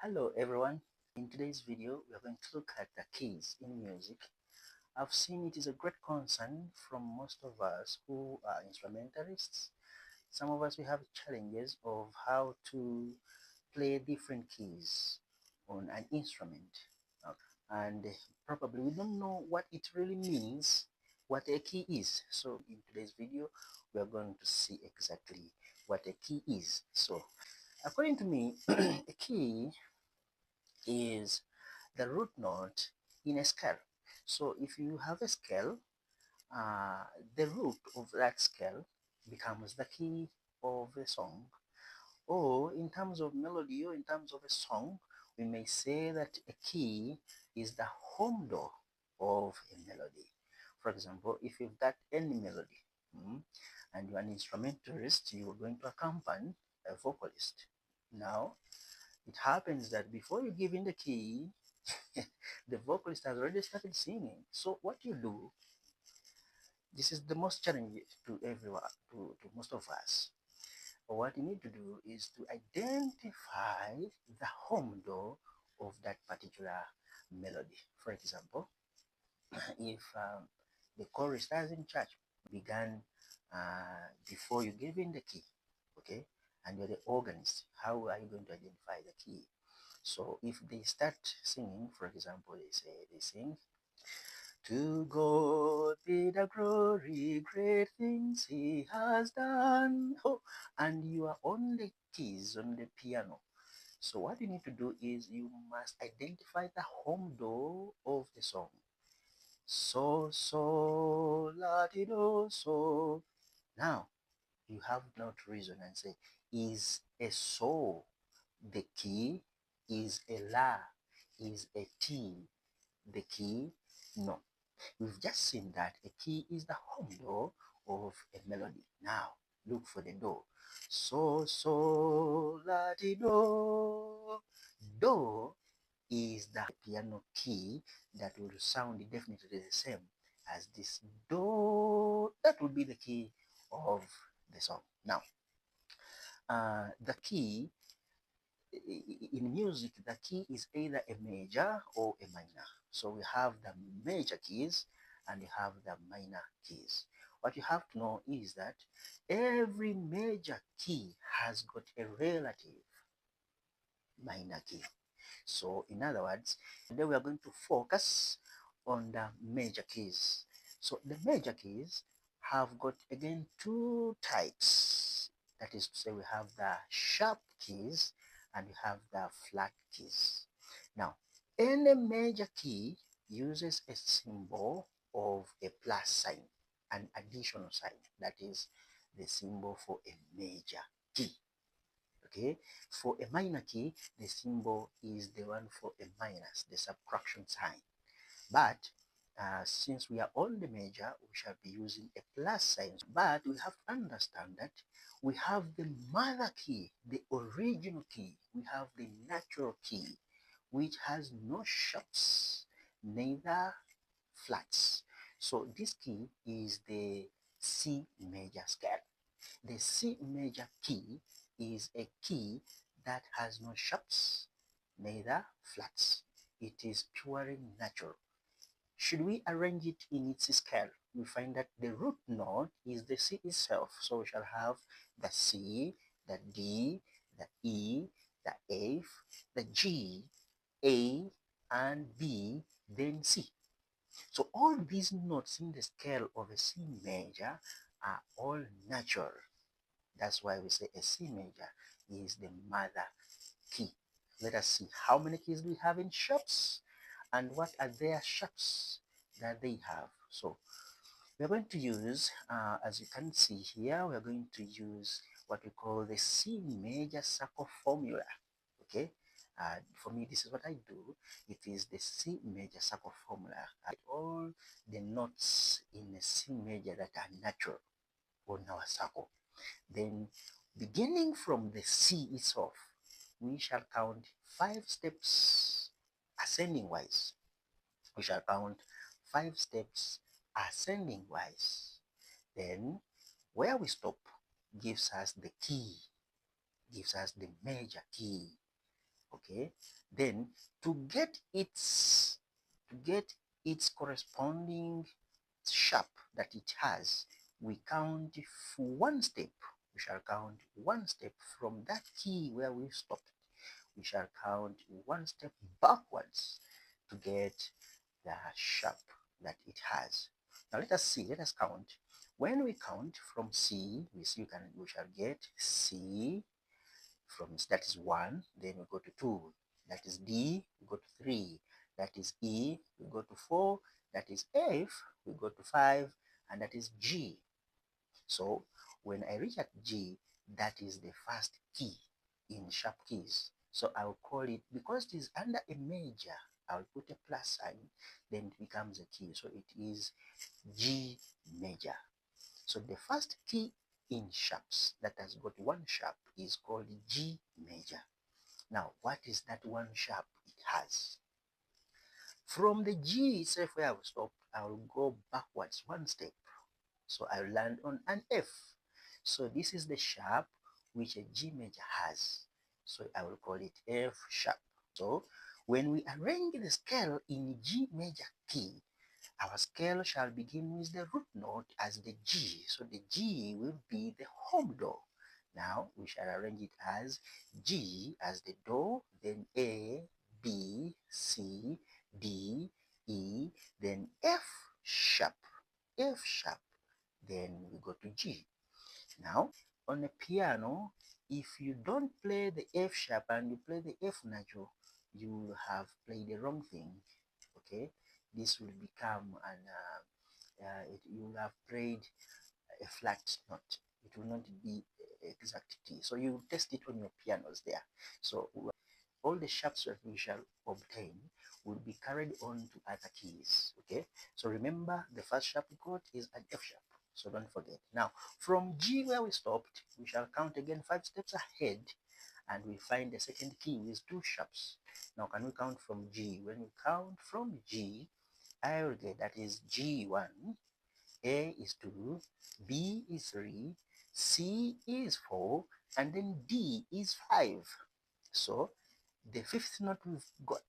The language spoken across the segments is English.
Hello everyone. In today's video, we are going to look at the keys in music. I've seen it is a great concern from most of us who are instrumentalists. Some of us we have challenges of how to play different keys on an instrument. And probably we don't know what it really means, what a key is. So in today's video, we are going to see exactly what a key is. So according to me, a key is the root note in a scale. So if you have a scale, uh, the root of that scale becomes the key of a song. Or in terms of melody or in terms of a song, we may say that a key is the home door of a melody. For example, if you've got any melody and you're an instrumentalist, you're going to accompany a vocalist. Now, it happens that before you give in the key, the vocalist has already started singing. So what you do, this is the most challenging to everyone, to most of us. What you need to do is to identify the home door of that particular melody. For example, if the chorus starts in church began before you give in the key, okay, and you're the organist, how are you going to identify the key? So if they start singing, for example, they sing, "To God be the glory, great things He has done." Oh, and you are on the keys on the piano. So what you need to do is you must identify the home door of the song. So, la di do, so. Now you have now to reason and say, is a so the key? Is a la? Is a t the key? No. We've just seen that a key is the home door of a melody. Now, look for the do. So, la, di, do. Do is the piano key that will sound definitely the same as this do. That will be the key of the song. Now, the key in music, the key is either a major or a minor. So we have the major keys and we have the minor keys. What you have to know is that every major key has got a relative minor key. So in other words, today we are going to focus on the major keys. So the major keys have got again two types. That is to say, we have the sharp keys and we have the flat keys. Now, any major key uses a symbol of a plus sign, an additional sign. That is the symbol for a major key. Okay, for a minor key, the symbol is the one for a minus, the subtraction sign. But since we are on the major, we shall be using a plus sign. But we have to understand that we have the mother key, the original key. We have the natural key, which has no sharps, neither flats. So this key is the C major scale. The C major key is a key that has no sharps, neither flats. It is purely natural. Should we arrange it in its scale, we find that the root note is the C itself. So we shall have the C, the D, the E, the F, the G, A, and B, then C. So all these notes in the scale of a C major are all natural. That's why we say a C major is the mother key. Let us see how many keys we have in sharps and what are their sharps that they have. So we're going to use, as you can see here, we're going to use what we call the C major circle formula. Okay, for me, this is what I do. It is the C major circle formula. I write all the notes in a C major that are natural on our circle. Then, beginning from the C itself, we shall count 5 steps ascending wise. We shall count 5 steps ascending wise. Then, where we stop gives us the key, gives us the major key. Okay, then to get its corresponding sharp that it has, we count one step. We shall count one step from that key where we stopped. We shall count one step backwards to get the sharp that it has. Now let us see, let us count. When we count from C, we shall get C from, that is 1, then we go to 2, that is D, we go to 3, that is E, we go to 4, that is F, we go to 5, and that is G. So when I reach at G, that is the first key in sharp keys. So I'll call it, because it is under a major, I'll put a plus sign, then it becomes a key. So it is G major. So the first key in sharps that has got one sharp is called G major. Now, what is that one sharp it has? From the G itself where I will stop, I will go backwards one step. So I will land on an F. So this is the sharp which a G major has. So I will call it F sharp. So when we arrange the scale in G major key, our scale shall begin with the root note as the G. So the G will be the home do. Now we shall arrange it as G as the do, then A, B, C, D, E, then F sharp, F sharp, then we go to G. Now on the piano, if you don't play the F sharp and you play the F natural, you will have played the wrong thing. Okay, this will become an you will have played a flat note. It will not be exact T. So you test it on your pianos there. So all the sharps that we shall obtain will be carried on to other keys. Okay, so remember the first sharp we got is an F sharp, so don't forget. Now from G where we stopped, we shall count again 5 steps ahead, and we find the second key with 2 sharps. Now can we count from G? When we count from G, I will get, that is G1, A is 2, B is 3, C is 4, and then D is 5. So the fifth note we've got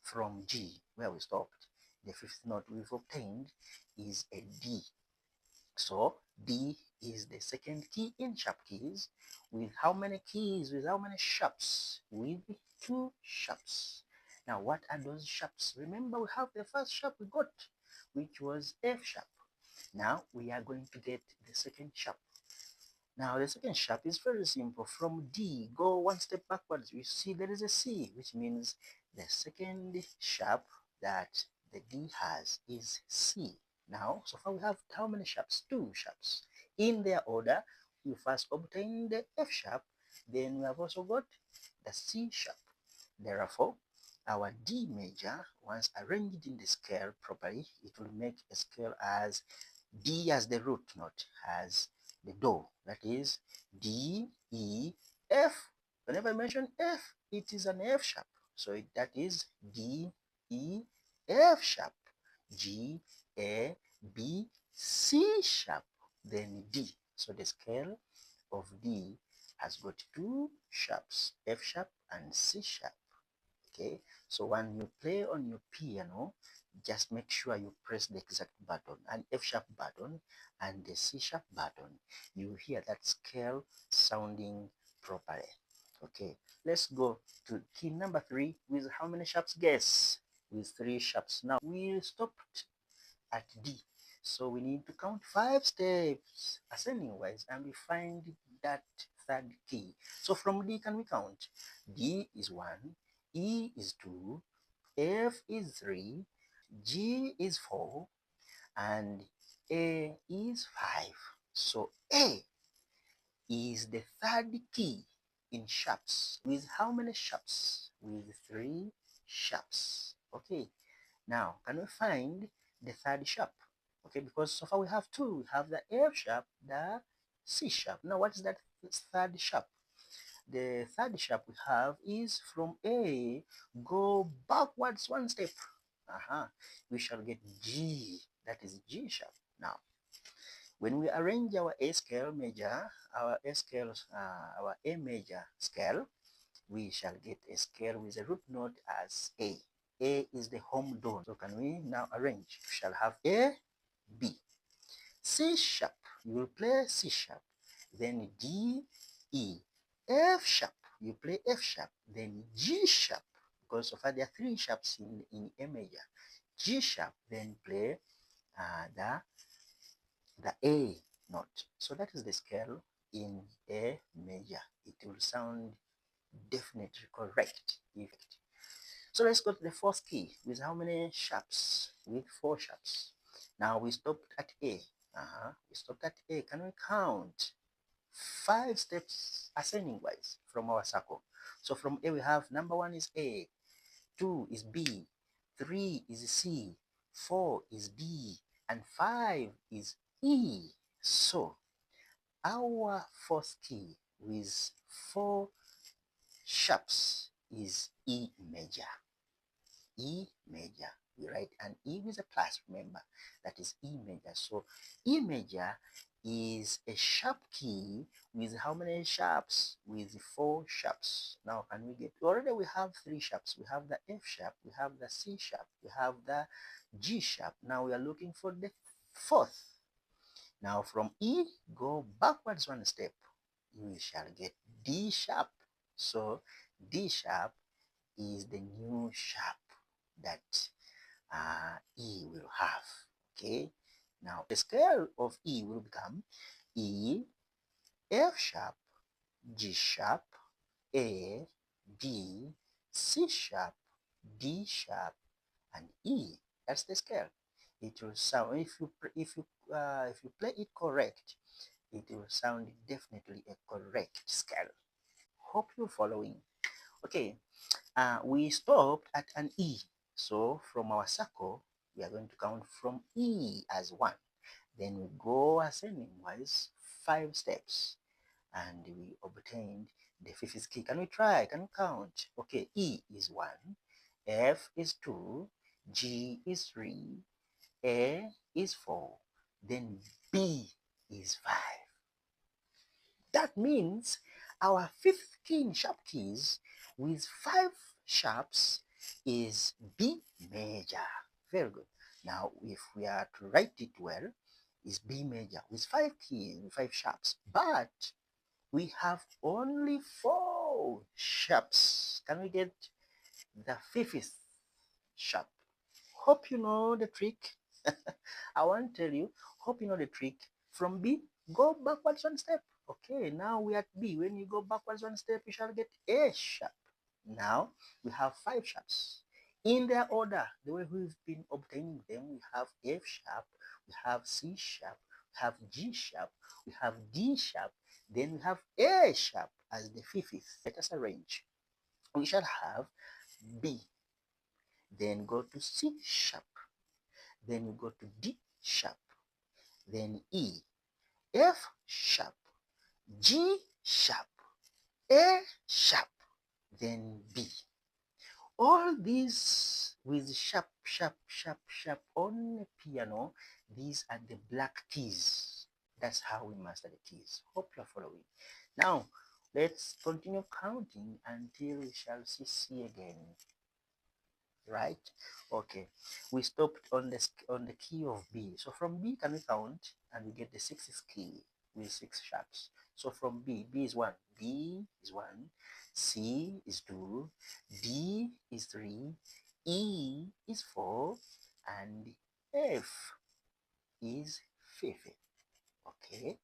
from G, where we stopped, the fifth note we've obtained is a D. So D is the second key in sharp keys. With how many keys? With how many sharps? With 2 sharps. Now what are those sharps? Remember, we have the first sharp we got, which was F sharp. Now we are going to get the second sharp. Now the second sharp is very simple. From D, go one step backwards. You see there is a C, which means the second sharp that the D has is C. Now, so far we have how many sharps? 2 sharps. In their order, we first obtain the F sharp, then we have also got the C sharp. Therefore, our D major, once arranged in the scale properly, it will make a scale as D as the root note, as the do, that is D, E, F. Whenever I mention F, it is an F sharp. So that is D, E, F sharp, G, A, B, C sharp, then D. So the scale of D has got 2 sharps, F sharp and C sharp. Okay, so when you play on your piano, just make sure you press the exact button, an F sharp button and the C sharp button. You hear that scale sounding properly. Okay, let's go to key number 3 with how many sharps? Guess. With 3 sharps. Now we stopped at D, so we need to count 5 steps ascending wise, and we find that third key. So from D, can we count? D is 1, E is 2, F is 3, G is 4, and A is 5. So A is the third key in sharps. With how many sharps? With 3 sharps. Okay, now can we find the third sharp? Okay, because so far we have 2. We have the F sharp, the C sharp. Now what is that third sharp? The third sharp we have is from A, go backwards one step. We shall get G, that is G sharp. Now, when we arrange our A scale major, our A major scale, we shall get a scale with a root note as A. A is the home tone. So can we now arrange? We shall have A, B. C sharp, you will play C sharp, then D, E. F sharp, you play F sharp, then G sharp, because so far there are three sharps in A major. G sharp, then play the A note. So that is the scale in A major. It will sound definitely correct. So let's go to the fourth key with how many sharps? With 4 sharps. Now we stopped at A. We stopped at A. Can we count 5 steps ascending wise from our circle? So from A we have number 1 is A, 2 is B, 3 is C, 4 is D, and 5 is E. So our fourth key with 4 sharps is E major. E major. We write an E with a plus, remember, that is E major. So E major is a sharp key with how many sharps? With 4 sharps. Now can we get, already we have 3 sharps. We have the F sharp, we have the C sharp, we have the G sharp. Now we are looking for the fourth. Now from E, go backwards 1 step. We shall get D sharp. So D sharp is the new sharp that E will have. Okay, now the scale of E will become E, F sharp, G sharp, A, B, C sharp, D sharp, and E. That's the scale. It will sound, if you play it correct, it will sound definitely a correct scale. Hope you're following. Okay, we stopped at an E. So from our circle, we are going to count from E as 1. Then we go ascending wise 5 steps and we obtained the fifth key. Can we try? Can we count? Okay, E is 1, F is 2, G is 3, A is 4, then B is 5. That means our 15 sharp keys with 5 sharps is B major. Very good. Now, if we are to write it well, is B major with 5 keys, 5 sharps. But we have only 4 sharps. Can we get the fifth sharp? Hope you know the trick. I want to tell you, hope you know the trick. From B, go backwards 1 step. Okay, now we are at B. When you go backwards 1 step, you shall get A sharp. Now we have 5 sharps. In their order, the way we've been obtaining them, we have F sharp, we have C sharp, we have G sharp, we have D sharp, then we have A sharp as the fifth. Let us arrange. We shall have B, then go to C sharp, then you go to D sharp, then E, F sharp, G sharp, A sharp, then B. All these with sharp, sharp, sharp, sharp on the piano, these are the black keys. That's how we master the keys. Hope you're following. Now, let's continue counting until we shall see C again. Right? Okay. We stopped on the key of B. So from B, can we count and we get the sixth key with 6 sharps. So from B, B is 1, B is 1, C is 2, D is 3, E is 4, and F is 5. Okay.